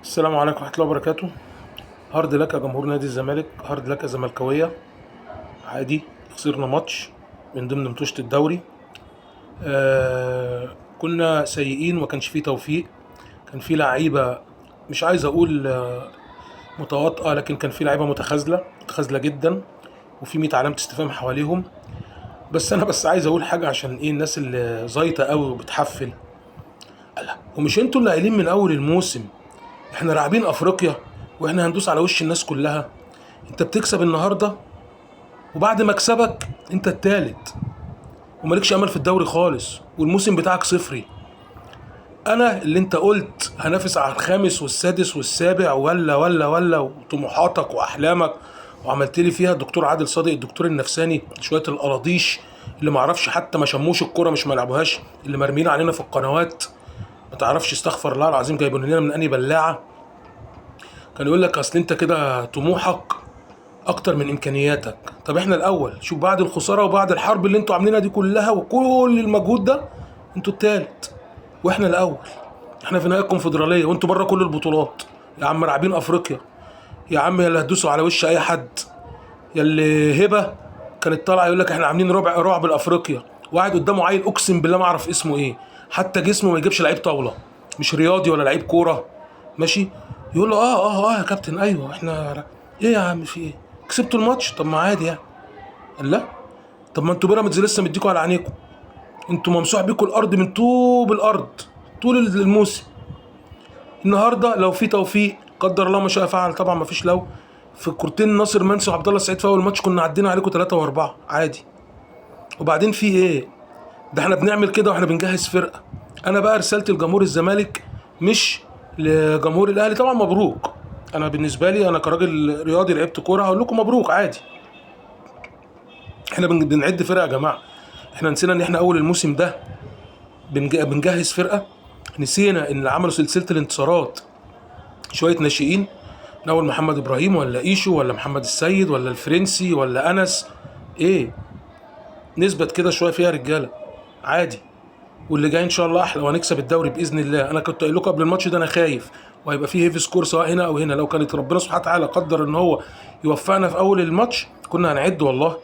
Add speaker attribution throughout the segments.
Speaker 1: السلام عليكم ورحمة الله وبركاته. هارد لك يا جمهور نادي الزمالك، هارد لك يا زملكاوية. عادي، خسرنا ماتش من ضمن ماتشات الدوري. كنا سيئين وما كانش فيه توفيق. كان فيه لعيبة، مش عايز اقول متواطئة، لكن كان فيه لعيبة متخاذلة جدا، وفي 100 علامة استفهام حواليهم. بس انا عايز اقول حاجة، عشان ايه الناس اللي زايطة قوي وبتحفل؟ لا، ومش انتوا اللي قايلين من اول الموسم احنا لاعبين افريقيا واحنا هندوس على وش الناس كلها؟ انت بتكسب النهارده، وبعد مكسبك انت التالت ومالكش امل في الدوري خالص، والموسم بتاعك صفري. انا اللي انت قلت هنافس على الخامس والسادس والسابع ولا وطموحاتك واحلامك، وعملت لي فيها الدكتور عادل صادق الدكتور النفساني، شويه القراضيش اللي معرفش حتى ما شموش الكوره، مش ما لعبوهاش، اللي مرميين علينا في القنوات، ما تعرفش استغفر الله العظيم جايبين لنا من اني بلاعه. كان يقول لك اصل انت كده طموحك اكتر من امكانياتك. طب احنا الاول، شوف بعد الخساره وبعد الحرب اللي انتوا عاملينها دي كلها وكل المجهود ده، انتوا التالت واحنا الاول. احنا في نهائي الكونفدراليه وانتوا بره كل البطولات. يا عم لاعبين افريقيا، يا عم يا اللي هتدوسوا على وش اي حد، يا اللي هبه كانت طالعه يقول لك احنا عاملين رعب الافريقيا، وقاعد قدامه عيل اقسم بالله ما اعرف اسمه ايه، حتى جسمه ما يجيبش لعيب طاوله، مش رياضي ولا لعيب كوره، ماشي. يقول له يا كابتن، ايوه احنا ايه يا عم، في ايه؟ كسبتوا الماتش، طب ما عادي يعني. قال لا، طب ما انتوا بيراميدز لسه مديكوا على عينيكم، انتوا ممسوح بيكوا الارض من طوب الارض طول الموسم. النهارده لو في توفيق قدر الله ما شاء فعل، طبعا ما فيش لو، في كورتين ناصر منسي وعبد الله السعيد في اول ماتش كنا عدينا عليكم 3 و4 عادي. وبعدين في ايه؟ ده احنا بنعمل كده واحنا بنجهز فرقه. انا بقى رسالتي لجمهور الزمالك مش لجمهور الاهلي، طبعا مبروك. انا بالنسبه لي، انا كراجل رياضي لعبت كوره هقول لكم مبروك عادي. احنا بنعد فرقه يا جماعه. احنا نسينا ان احنا اول الموسم ده بنجهز فرقه؟ نسينا ان اللي عملوا سلسله الانتصارات شويه ناشئين، من اول محمد ابراهيم ولا ايشو ولا محمد السيد ولا الفرنسي ولا انس؟ ايه، نثبت كده شويه فيها رجاله عادي. واللي جاي ان شاء الله احلى، وهنكسب الدوري باذن الله. انا كنت قايل لكم قبل الماتش ده انا خايف وهيبقى فيه هيفي سكور سواء هنا او هنا. لو كانت ربنا سبحانه وتعالى قدر ان هو يوفقنا في اول الماتش كنا هنعد والله،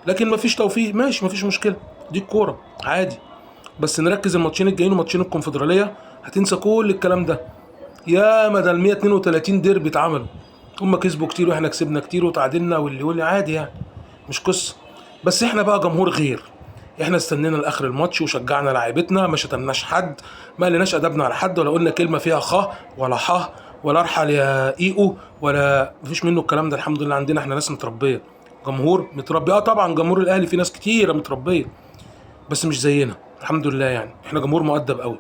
Speaker 1: لكن مفيش توفيق، ماشي مفيش مشكله، دي الكوره عادي. بس نركز الماتشين الجايين وماتشين الكونفدراليه، هتنسى كل الكلام ده. يا مدى ال 132 ديربي اتعملوا، هم كسبوا كتير واحنا كسبنا كتير وتعادلنا، واللي يقول لي عادي يعني مش قصه. بس احنا بقى جمهور غير، احنا استنينا لاخر الماتش وشجعنا لاعيبتنا، ما شتمناش حد، ما قلناش ادبنا على حد، ولا قلنا كلمه فيها ولا ولا ارحل يا ايقو، ولا مفيش منه الكلام ده. الحمد لله عندنا احنا ناس متربيه، جمهور متربي. طبعا جمهور الاهلي في ناس كتيره متربيه، بس مش زينا الحمد لله. يعني احنا جمهور مؤدب قوي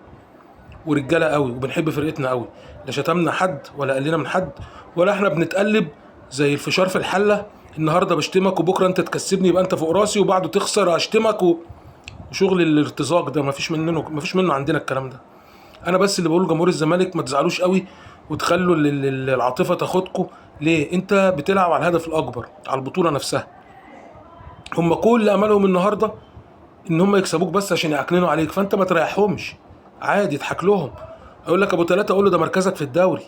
Speaker 1: ورجاله قوي وبنحب فرقتنا قوي. لا شتمنا حد ولا قلنا من حد، ولا احنا بنتقلب زي الفشار في الحله، النهارده بشتمك وبكره انت تكسبني يبقى انت فوق راسي وبعده تخسر اشتمك وشغل الارتزاق ده مفيش منه عندنا الكلام ده. انا بس اللي بقول جمهور الزمالك ما تزعلوش قوي وتخلوا العاطفه تاخدكم. ليه؟ انت بتلعب على الهدف الاكبر، على البطوله نفسها. هم كل املهم النهارده ان هم يكسبوك بس عشان يعكننوا عليك، فانت ما تريحهمش عادي، اضحك لهم. اقول لك ابو 3 اقول له ده مركزك في الدوري،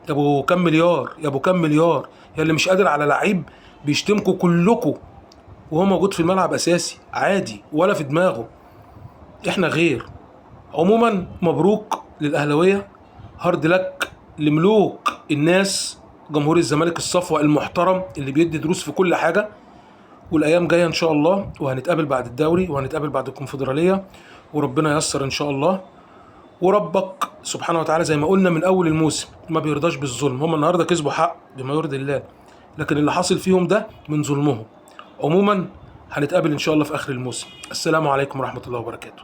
Speaker 1: يا ابو كام مليار، يا ابو كام مليار، يا اللي مش قادر على لعيب بيشتمكوا كلكوا وهو موجود في الملعب اساسي عادي ولا في دماغه. احنا غير. عموما مبروك للاهلاويه، هارد لك لملوك الناس، جمهور الزمالك الصفوة المحترم اللي بيدي دروس في كل حاجه. والايام جايه ان شاء الله، وهنتقابل بعد الدوري وهنتقابل بعد الكونفدراليه، وربنا ييسر ان شاء الله. وربك سبحانه وتعالى زي ما قلنا من اول الموسم ما بيرضاش بالظلم. هم النهارده كسبوا حق بما يرضي الله، لكن اللي حاصل فيهم ده من ظلمهم. عموما هنتقابل ان شاء الله في اخر الموسم. السلام عليكم ورحمه الله وبركاته.